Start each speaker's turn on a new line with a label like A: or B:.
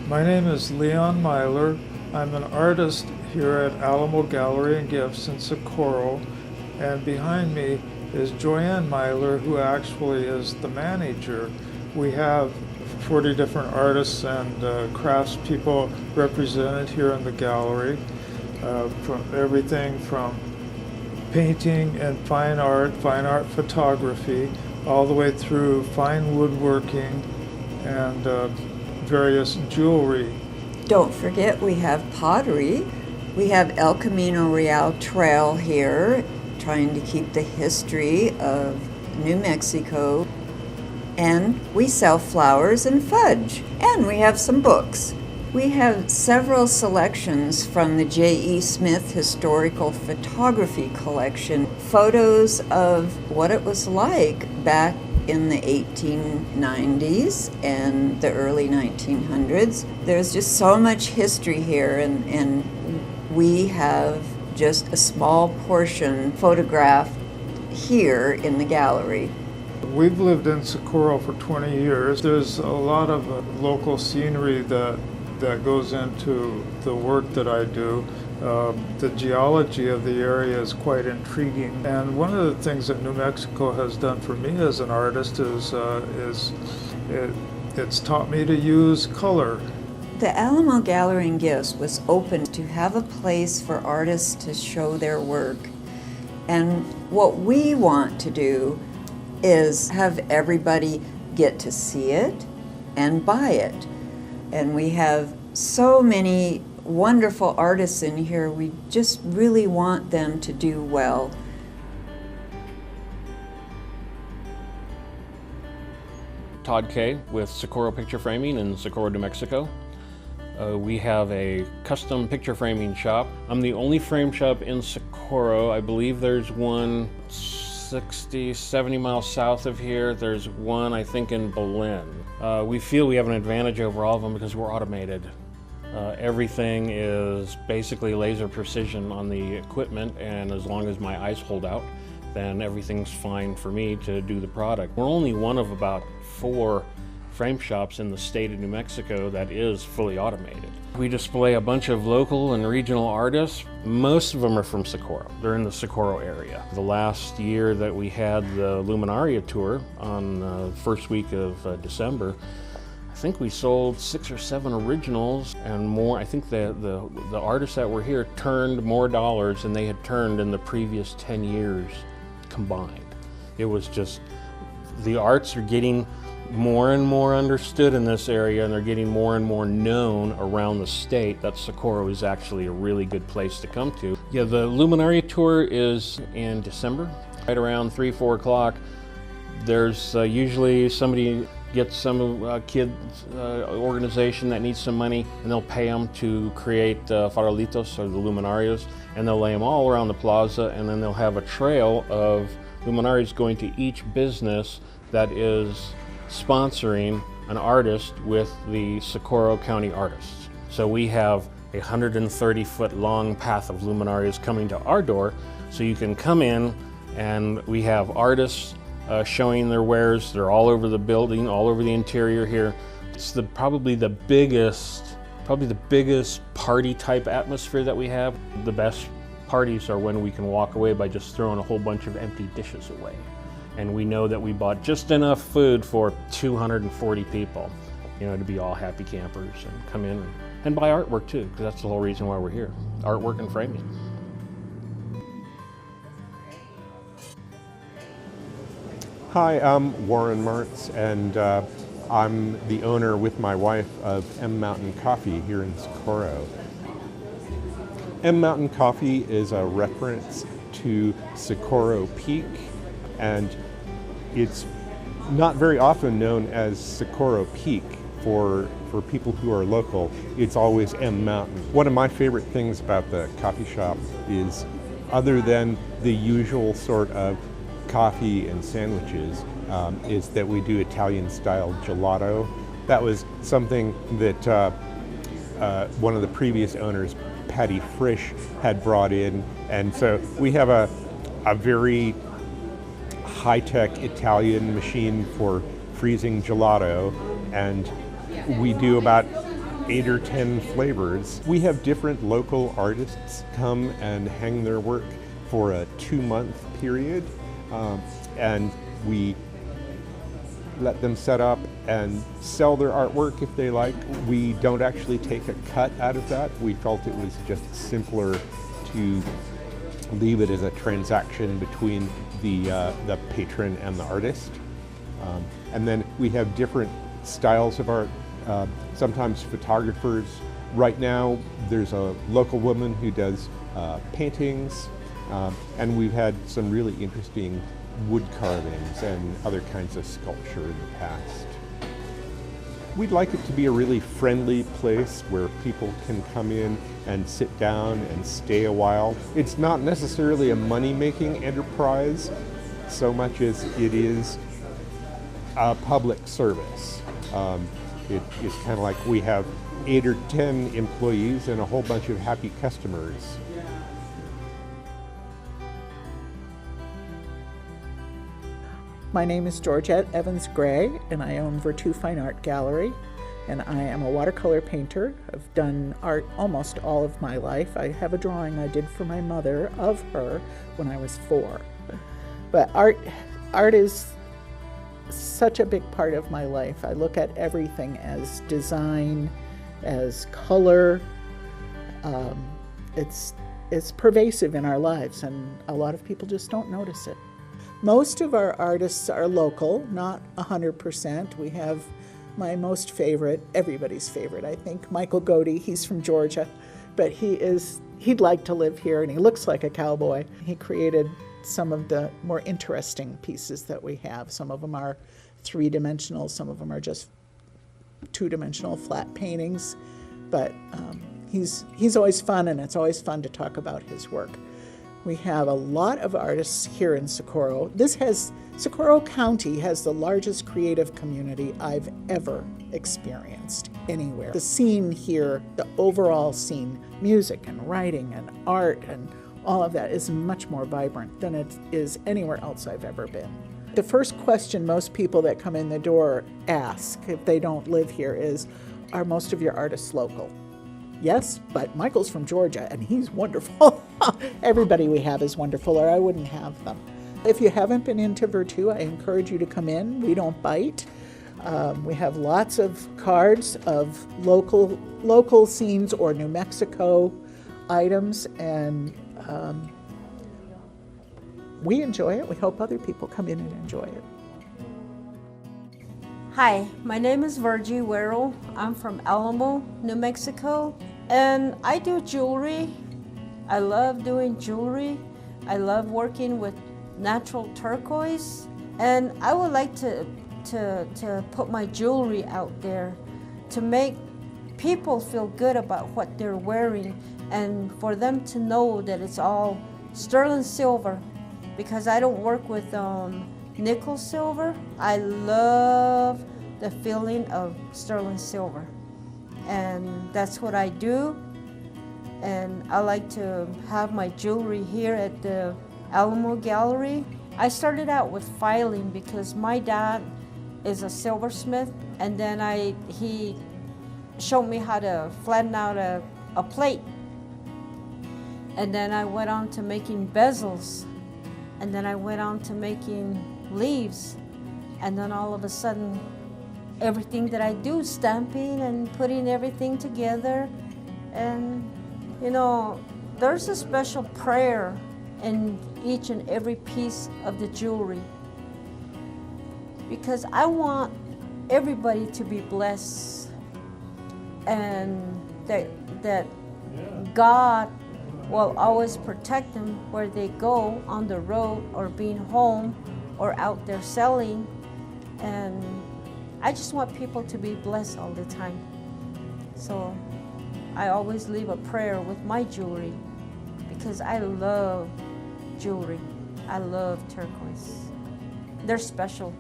A: My name is Leon Myler. I'm an artist here at Alamo Gallery and Gifts in Socorro, and behind me is Joanne Myler, who actually is the manager. We have 40 different artists and craftspeople represented here in the gallery, from everything from painting and fine art photography, all the way through fine woodworking and various jewelry.
B: Don't forget we have pottery. We have El Camino Real Trail here, trying to keep the history of New Mexico. And we sell flowers and fudge. And we have some books. We have several selections from the J.E. Smith Historical Photography Collection, photos of what it was like back in the 1890s and the early 1900s. There's just so much history here, and we have just a small portion photographed here in the gallery.
A: We've lived in Socorro for 20 years. There's a lot of local scenery that goes into the work that I do. The geology of the area is quite intriguing, and one of the things that New Mexico has done for me as an artist is it's taught me to use color.
B: The Alamo Gallery and Gifts was open to have a place for artists to show their work, and what we want to do is have everybody get to see it and buy it. And we have so many wonderful artists in here. We just really want them to do well.
C: Todd Kay with Socorro Picture Framing in Socorro, New Mexico. We have a custom picture framing shop. I'm the only frame shop in Socorro. I believe there's one 60, 70 miles south of here. There's one, I think, in Berlin. We feel we have an advantage over all of them because we're automated. Everything is basically laser precision on the equipment, and as long as my eyes hold out, then everything's fine for me to do the product. We're only one of about 4 frame shops in the state of New Mexico that is fully automated. We display a bunch of local and regional artists. Most of them are from Socorro. They're in the Socorro area. The last year that we had the Luminaria tour on the first week of December, I think we sold 6 or 7 originals and more. I think the artists that were here turned more dollars than they had turned in the previous 10 years combined. It was just, the arts are getting more and more understood in this area, and they're getting more and more known around the state that Socorro is actually a really good place to come to. Yeah, the Luminaria tour is in December, right around 3, 4 o'clock. There's usually somebody gets some kid organization that needs some money, and they'll pay them to create farolitos, or the luminarias, and they'll lay them all around the plaza, and then they'll have a trail of luminarias going to each business that is sponsoring an artist with the Socorro County artists. So we have a 130-foot long path of luminarias coming to our door, so you can come in, and we have artists showing their wares. They're all over the building, all over the interior here. It's probably the biggest party type atmosphere that we have. The best parties are when we can walk away by just throwing a whole bunch of empty dishes away. And we know that we bought just enough food for 240 people, to be all happy campers and come in and buy artwork too, because that's the whole reason why we're here, artwork and framing.
D: Hi, I'm Warren Martz, and I'm the owner with my wife of M Mountain Coffee here in Socorro. M Mountain Coffee is a reference to Socorro Peak, and it's not very often known as Socorro Peak for people who are local. It's always M Mountain. One of my favorite things about the coffee shop is, other than the usual sort of coffee and sandwiches, is that we do Italian-style gelato. That was something that one of the previous owners, Patty Frisch, had brought in, and so we have a very high-tech Italian machine for freezing gelato, and we do about 8 or 10 flavors. We have different local artists come and hang their work for a 2-month period, and we let them set up and sell their artwork if they like. We don't actually take a cut out of that. We felt it was just simpler to leave it as a transaction between the patron and the artist. And then we have different styles of art. Sometimes photographers. Right now there's a local woman who does paintings, and we've had some really interesting wood carvings and other kinds of sculpture in the past. We'd like it to be a really friendly place where people can come in and sit down and stay a while. It's not necessarily a money-making enterprise so much as it is a public service. It's kind of like we have 8 or 10 employees and a whole bunch of happy customers.
E: My name is Georgette Evans-Gray, and I own Virtu Fine Art Gallery, and I am a watercolor painter. I've done art almost all of my life. I have a drawing I did for my mother of her when I was 4. But art is such a big part of my life. I look at everything as design, as color. It's pervasive in our lives, and a lot of people just don't notice it. Most of our artists are local, not 100%. We have my most favorite, everybody's favorite, I think, Michael Godey. He's from Georgia, but he'd like to live here, and he looks like a cowboy. He created some of the more interesting pieces that we have. Some of them are 3-dimensional, some of them are just 2-dimensional flat paintings, but he's always fun, and it's always fun to talk about his work. We have a lot of artists here in Socorro. Socorro County has the largest creative community I've ever experienced anywhere. The scene here, the overall scene, music and writing and art and all of that is much more vibrant than it is anywhere else I've ever been. The first question most people that come in the door ask if they don't live here is, are most of your artists local? Yes, but Michael's from Georgia and he's wonderful. Everybody we have is wonderful, or I wouldn't have them. If you haven't been into Virtu, I encourage you to come in. We don't bite. We have lots of cards of local scenes or New Mexico items, and we enjoy it. We hope other people come in and enjoy it.
F: Hi, my name is Virgie Werrell. I'm from Alamo, New Mexico, and I do jewelry. I love doing jewelry. I love working with natural turquoise, and I would like to put my jewelry out there to make people feel good about what they're wearing, and for them to know that it's all sterling silver, because I don't work with nickel silver. I love the feeling of sterling silver, and that's what I do. And I like to have my jewelry here at the Alamo Gallery. I started out with filing because my dad is a silversmith, and then he showed me how to flatten out a plate, and then I went on to making bezels, and then I went on to making leaves, and then all of a sudden everything that I do, stamping and putting everything together. And you know, there's a special prayer in each and every piece of the jewelry, because I want everybody to be blessed, and that God will always protect them where they go, on the road or being home or out there selling. And I just want people to be blessed all the time. So I always leave a prayer with my jewelry, because I love jewelry. I love turquoise. They're special.